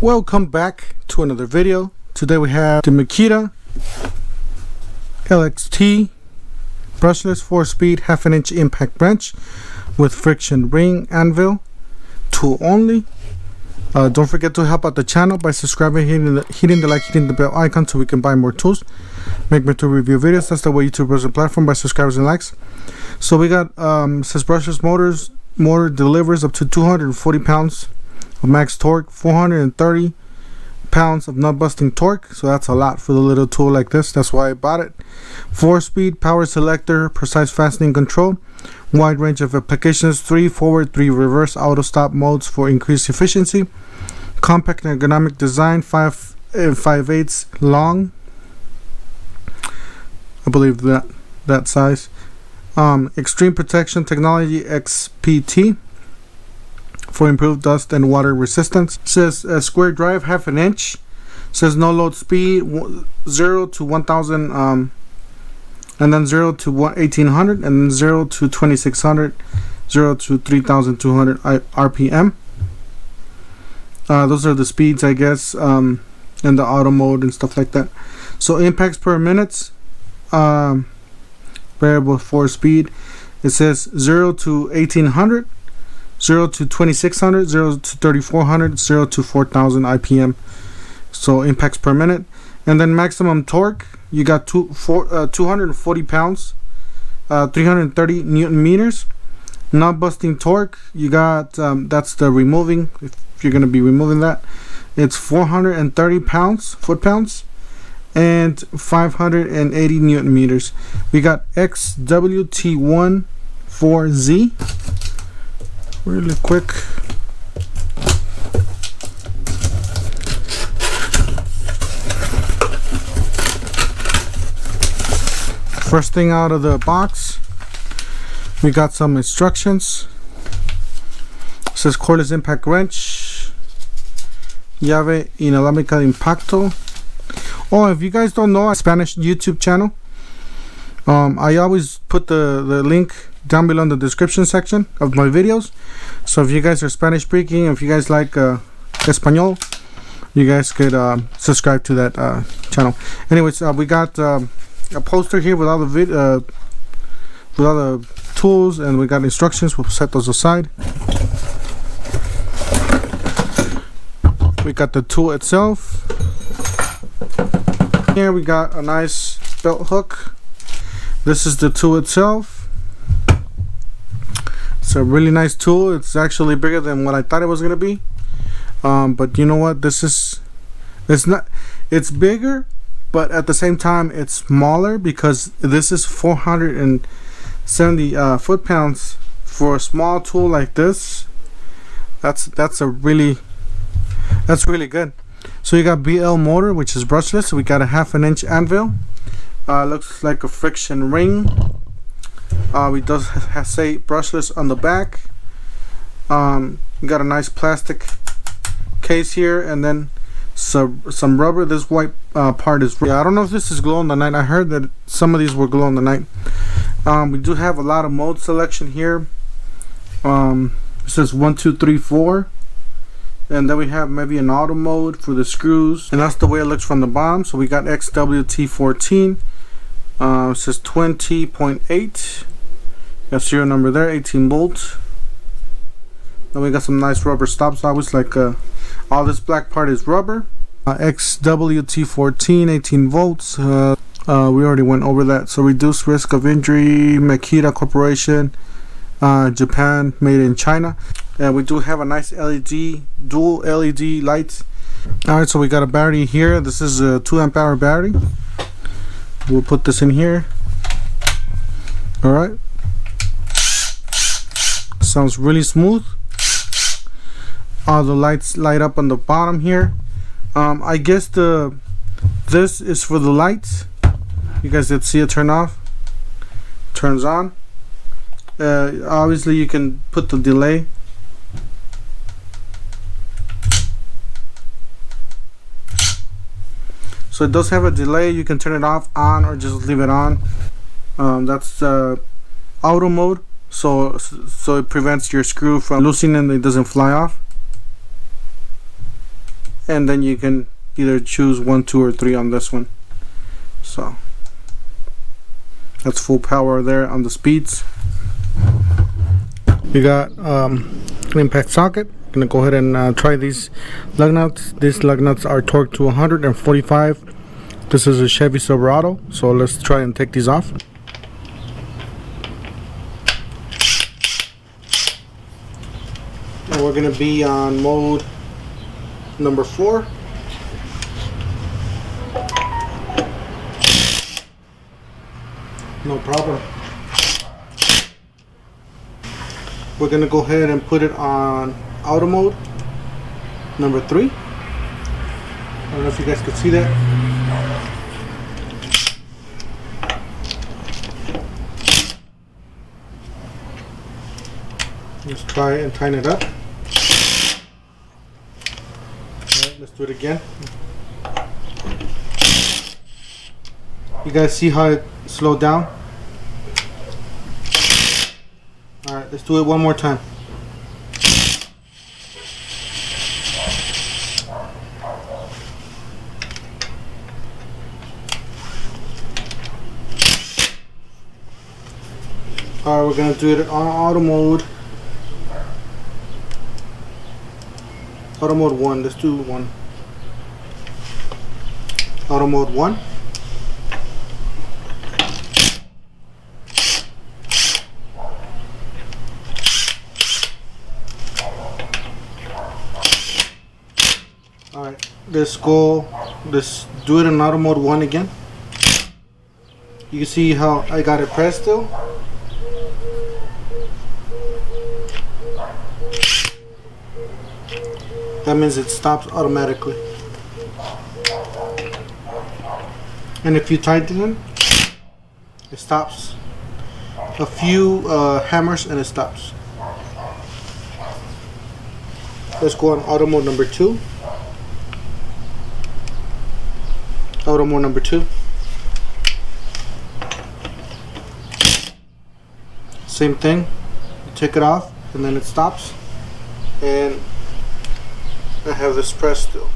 Welcome back to another video. Today we have the Makita LXT brushless 4-speed 1/2 inch impact wrench with friction ring anvil tool only. Don't forget to help out the channel by subscribing, hitting the like, hitting the bell icon so we can buy more tools, make me to review videos. That's the way YouTube runs the platform, by subscribers and likes. So we got says brushless motor delivers up to 240 pounds of max torque, 430 pounds of nut busting torque, so that's a lot for the little tool like this. That's why I bought it. 4-speed power selector, precise fastening control, wide range of applications, 3 forward, 3 reverse auto stop modes for increased efficiency, compact and ergonomic design, 5 5/8 long, I believe that size. Extreme protection technology XPT for improved dust and water resistance. Says square drive 1/2 inch. Says no load speed 0 to 1000 and then 0 to 1800 and then 0 to 2600, 0 to 3200 RPM. Those are the speeds, I guess, and the auto mode and stuff like that. So impacts per minute, variable 4-speed. It says 0 to 1800, 0 to 2600, 0 to 3400, 0 to 4000 IPM. So impacts per minute. And then maximum torque, you got 240 pounds, 330 Newton meters. Nut busting torque, you got that's the removing, if you're going to be removing that, it's 430 pounds, foot-pounds, and 580 Newton meters. We got XWT14Z. Really quick. First thing out of the box, we got some instructions. It says cordless impact wrench, llave inalámbrica de impacto. Oh, if you guys don't know, a Spanish YouTube channel, I always put the link down below in the description section of my videos. So if you guys are Spanish speaking, if you guys like Espanol, you guys could subscribe to that channel. Anyways, we got a poster here with all the tools, and we got instructions. We'll set those aside. We got the tool itself. Here we got a nice belt hook. This is the tool itself. It's a really nice tool. It's actually bigger than what I thought it was gonna be. But you know what? It's bigger, but at the same time it's smaller, because this is 470 foot-pounds for a small tool like this. That's really good. So you got BL motor, which is brushless. So we got a 1/2 inch anvil. Looks like a friction ring. We does say brushless on the back. We got a nice plastic case here, and then some rubber. This white part is, I don't know if this is glow in the night. I heard that some of these were glow in the night. We do have a lot of mode selection here. It says 1, 2, 3, 4, and then we have maybe an auto mode for the screws, and that's the way it looks from the bottom. So we got XWT14. It says 20.8. Got serial number there, 18 volts. Then we got some nice rubber stops. Always like all this black part is rubber. XWT14, 18 volts. We already went over that. So reduced risk of injury, Makita Corporation, Japan, made in China. And we do have a nice LED, dual LED lights. Alright, so we got a battery here. This is a 2 amp hour battery. We'll put this in here. Alright. Sounds really smooth. All the lights light up on the bottom here. I guess this is for the lights. You guys did see it turn off. Turns on. Obviously you can put the delay. So it does have a delay. You can turn it off, on, or just leave it on. That's auto mode. so it prevents your screw from loosening and it doesn't fly off. and then you can either choose 1, 2, or 3 on this one. So that's full power there on the speeds. You got an impact socket. Gonna go ahead and try these lug nuts. These lug nuts are torqued to 145. This is a Chevy Silverado, so let's try and take these off. And we're gonna be on mode number 4. No problem. We're gonna go ahead and put it on auto mode number 3. I don't know if you guys could see that. Let's try and tighten it up. Alright, let's do it again. You guys see how it slowed down? Alright, let's do it one more time. Alright, we're gonna do it on auto mode. Auto mode 1, let's do 1. Auto mode 1. Alright, let's do it in auto mode 1 again. You can see how I got it pressed still. That means it stops automatically. And if you tighten it stops. A few hammers and it stops. Let's go on auto mode number 2. Auto mode number 2. Same thing. You take it off and then it stops. And I have this pressed still.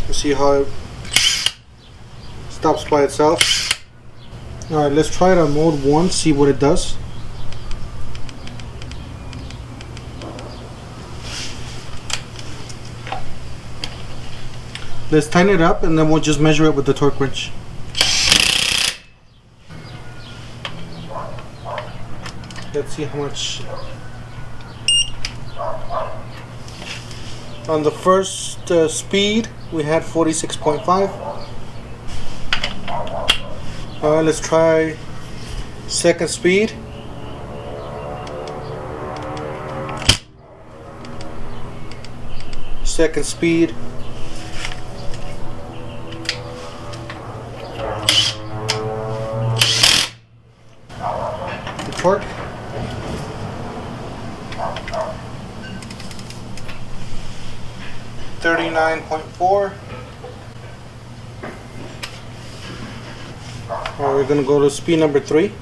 You see how it stops by itself? Alright, let's try it on mode 1, see what it does. Let's tighten it up and then we'll just measure it with the torque wrench. Let's see how much. On the first speed we had 46.5. Let's try second speed. Second speed. The torque. .4. We're gonna go to speed number 3.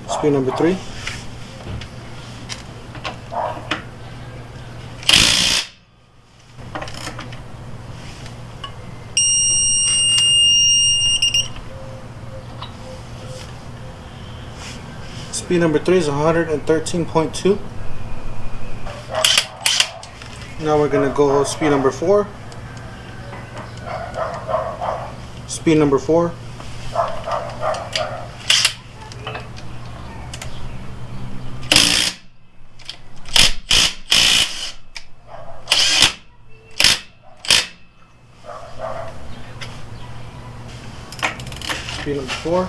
Speed number 3. Speed number 3 is 113.2. Now we're gonna go speed number 4. Speed number 4. Speed number 4.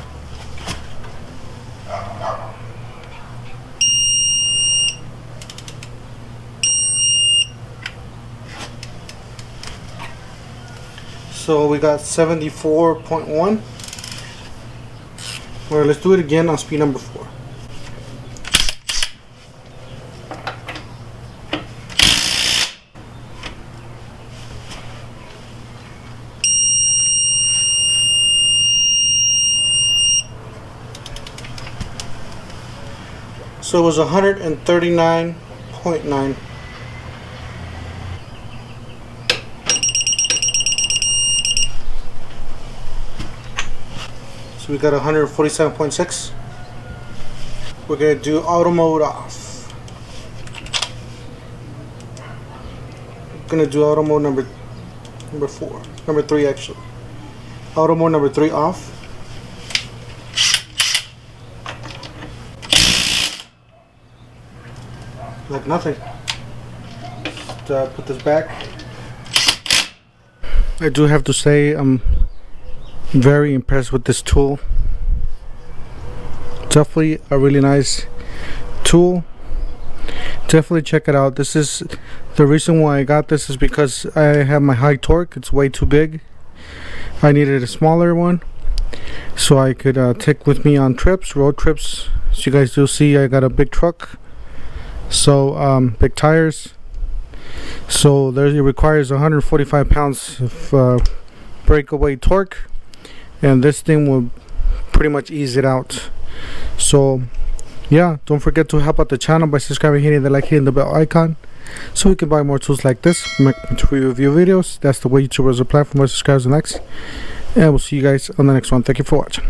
So we got 74.1. Alright, let's do it again on speed number 4. So it was 139.9. So we got 147.6. We're gonna do auto mode off. We're gonna do auto mode number 3 actually. Auto mode number 3 off. Like nothing. Just, put this back. I do have to say I'm very impressed with this tool. Definitely a really nice tool. Definitely check it out. This is the reason why I got this is because I have my high torque. It's way too big. I needed a smaller one so I could take with me on trips, road trips. As you guys do see, I got a big truck, so big tires. So there it requires 145 pounds of breakaway torque, and this thing will pretty much ease it out. So yeah, don't forget to help out the channel by subscribing, hitting the like, hitting the bell icon, so we can buy more tools like this, make review videos. That's the way YouTubers apply for more subscribers and likes. And we'll see you guys on the next one. Thank you for watching.